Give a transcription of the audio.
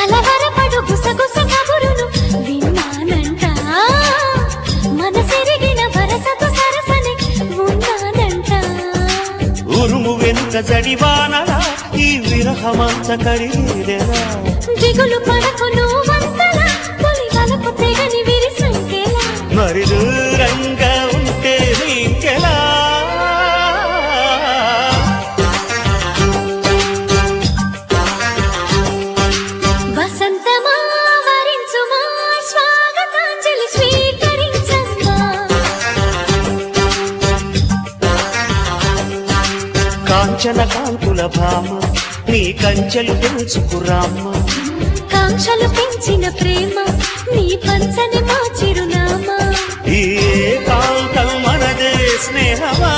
కలవరపడు గుసగుస కబురును విన్నానంట మనసెరిగిన వరసతో సరసని ఉన్నానంట ఉరుము వెనుక జడివానలా ఈ విరహమంత కడిగేదెలా దిగులు పడకు నువ్వంతలా తొలి వలపు తెగని విరిసంకెలా మరి దూరంగా ఉంటే నీకెలా వసంతమా వరించుమా స్వాగతాంజలి స్వీకరించమ్మా కాంచన కాంతుల భామ నీ కంచెలు పెంచుకురామ్మ కాంక్షలు పెంచిన ప్రేమ నీ పంచని మా చిరునామా ఈ కాంతం మనదే స్నేహమా